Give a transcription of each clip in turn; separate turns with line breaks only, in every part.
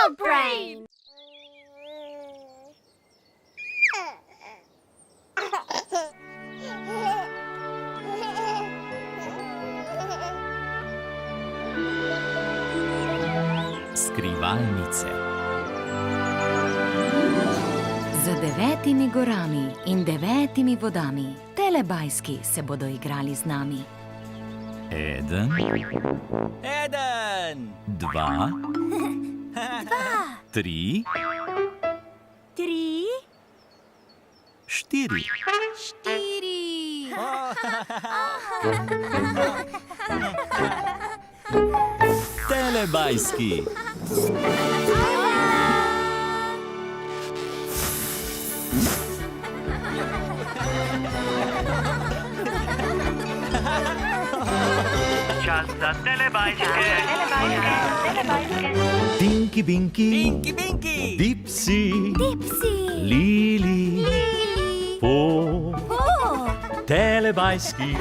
Dog Brain!
Skrivalnice.
Za 9 gorami in 9 vodami telebajski se bodo igrali z nami.
1, 2, 3, 4.
4.
Telebajski.
Čas za telebajske.
Tinky Binky, Dipsy, Lili, Po, telebajski,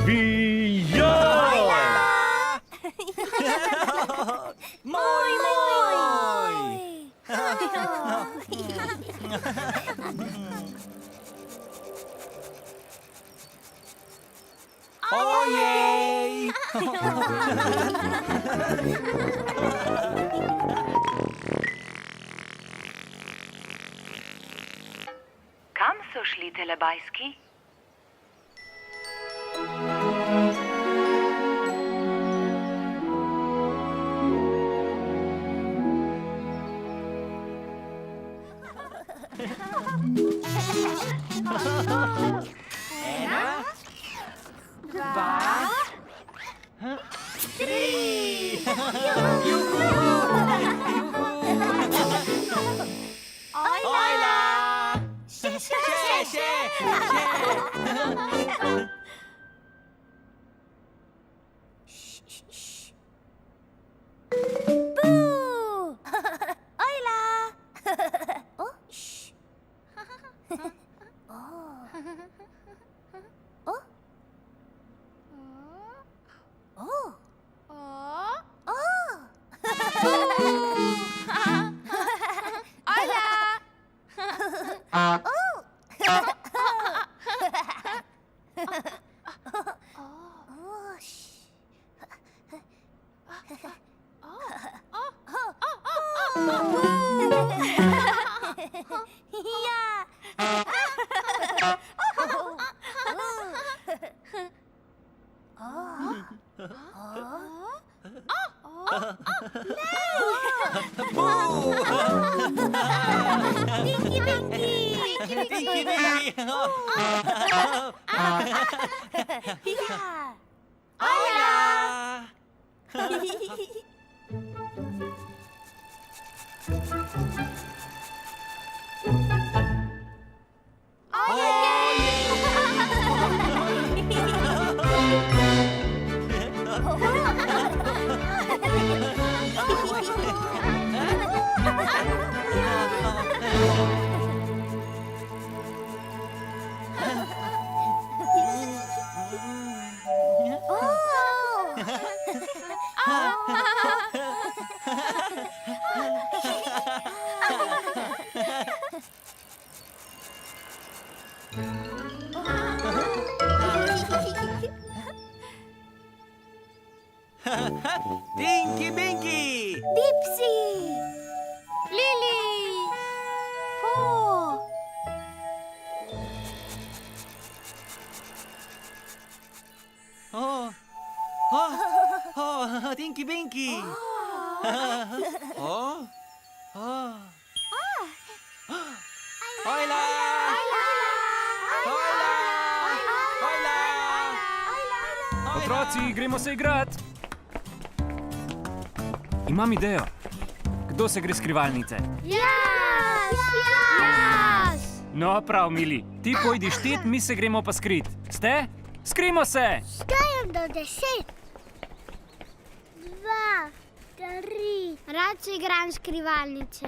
živijo!
Moj!
Ojej!
Kam so šli telebajski?
Tinky Binky!
Dipsy! Lili! Po!
Tinky Binky! Hojla!
Otroci, gremo se igrat! Imam idejo. Kdo se gre skrivalnice?
Jaz!
No, prav, mili. Ti pojdi štet, mi se gremo pa skrit. Ste? Skrimo se!
Štejem do 10. 2, 3. Rad se igram skrivalnice.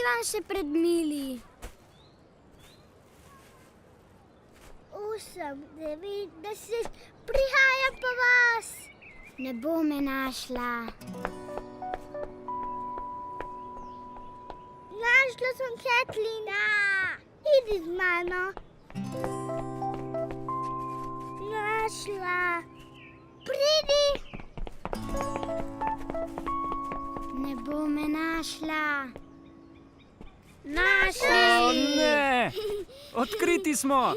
Skrivam se pred Mili. 8, 9, 10, prihajam po vas. Ne bo me našla. Našla sem Katlina. Idi z mano. Našla. Pridi. Ne bo me našla. Našli.
O ne! Odkriti smo!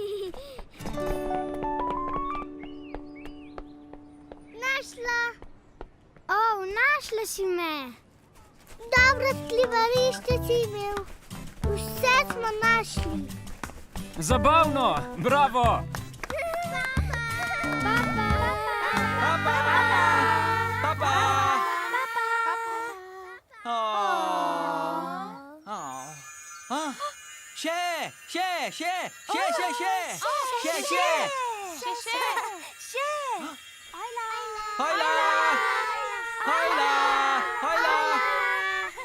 Našla. Našla si me. Dobro skrivališče si imel. Vse smo našli.
Zabavno! Bravo!
Papa.
Papa! Papa! Še!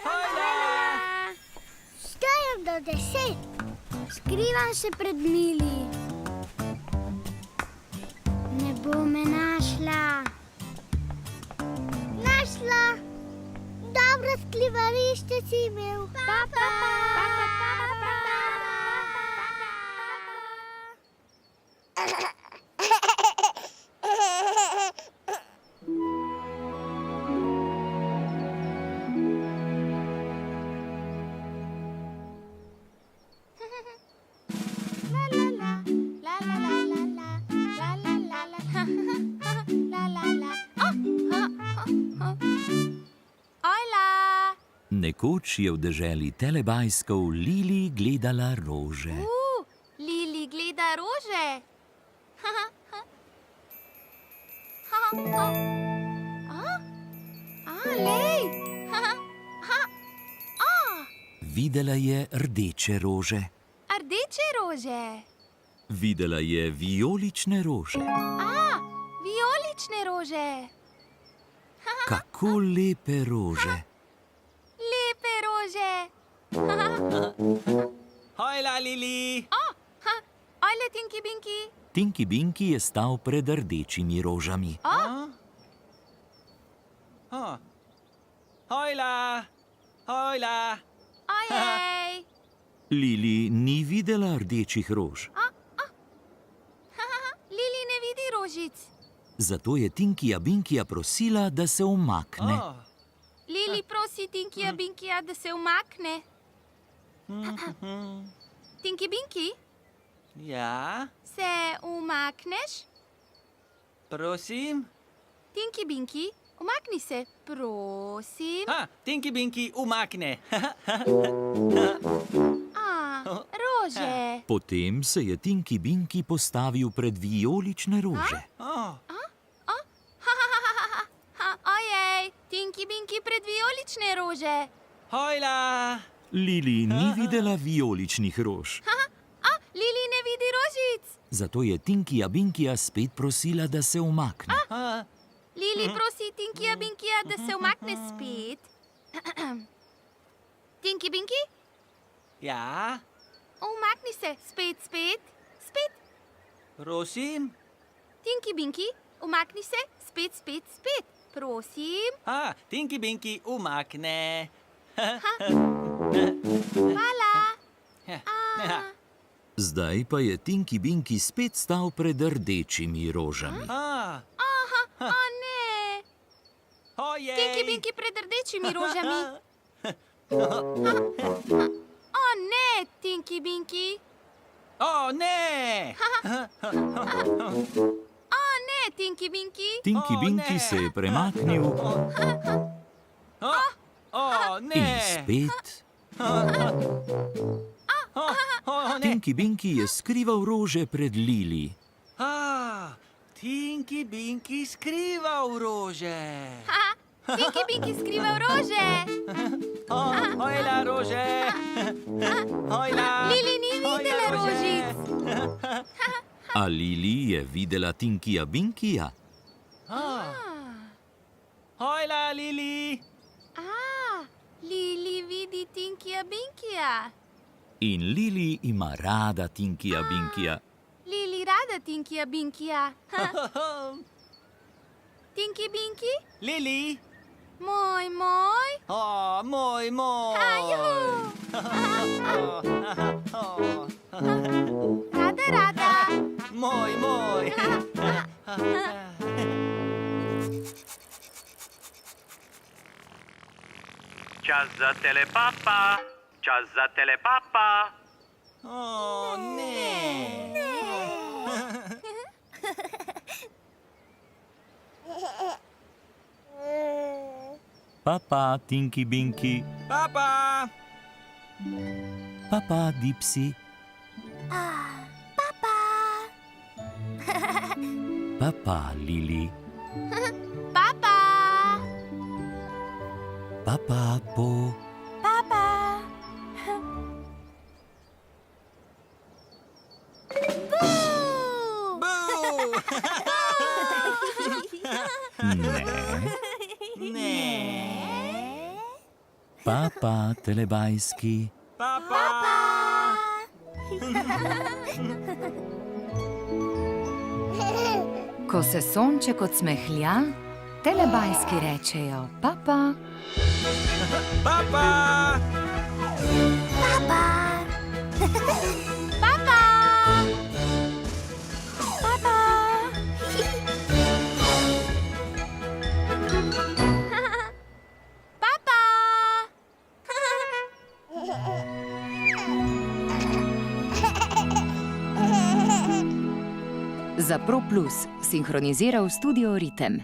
Hojla!
Štejem do 10. Skrivam se pred Mili. Ne bo me našla. Našla. Dobro skrivališče si imel. Papa.
Nekoč je v deželi Telebajskov Lili gledala rože.
Lili gleda rože. Lej.
Videla je rdeče rože.
Rdeče rože.
Videla je vijolične rože.
Vijolične rože.
Kako lepe rože.
Lepe rože.
Hojla, Lili!
Ajle, Tinky Binky.
Tinky Binky je stal pred rdečimi rožami.
Hojla!
Ojej.
Lili ni videla rdečih rož.
Lili ne vidi rožic.
Zato je Tinkyja Binkyja prosila, da se umakne.
Lili prosi Tinkyja Binkyja, da se umakne. Tinky Binky,
Ja,
se umakneš?
prosim?
Tinky Binky, umakni se, prosim.
Tinky Binky, umakne.
Rože.
Potem se je Tinky Binky postavil pred vijolične rože.
Ojej, Tinky Binky pred vijolične rože.
Hojla!
Lili ni videla vijoličnih rož.
Lili ne vidi rožic.
Zato je Tinkyja Binkyja spet prosila, da se umakne.
Lili prosi Tinkyja Binkyja, da se umakne spet. Tinky Binky,
Ja,
umakni se spet.
prosim?
Tinky Binky, umakni se spet. Prosim.
Tinky Binky, umakne.
Hvala.
Zdaj pa je Tinky Binky spet stal pred rdečimi rožami.
O ne.
Ojej!
Tinky Binky pred rdečimi rožami. O ne, Tinky Binky.
O ne!
O ne, Tinky Binky.
Tinky
O,
Binky
ne.
se je premaknil
O
in
ne!
spet.
O ne!
Tinky Binky je skrival rože pred Lili.
Tinky Binky skrival rože.
Tinky Binky skrival rože.
Hojla, rože! Hojla!
Lili ni videla rožic.
A Lili je videla Tinkyja Binkyja.
Hojla, Lili!
Lili vidi Tinkyja Binkyja. rada.
In Lili ima rada Tinkija Binkija.
Lili rada Tinkija Binkija. Tinky Binky?
Lili.
Moj, moj.
Oh, moj, moj.
Juhu.
Oh,
Rada, rada.
moj, moj.
Čas za telepapa. Čas za telepapa.
Oh, ne.
Papa Tinky Binky,
Papa.
papa Dipsy, papa Lili,
Papa.
papa Po,
Papa.
Boo.
ne,
Ne.
papa Telebajski,
Papa.
Ko se sonček odsmehlja, telebajski rečejo papa.
Papa.
Papa. Papa. Papa.
Za Pro Plus sinhroniziral studio Ritem.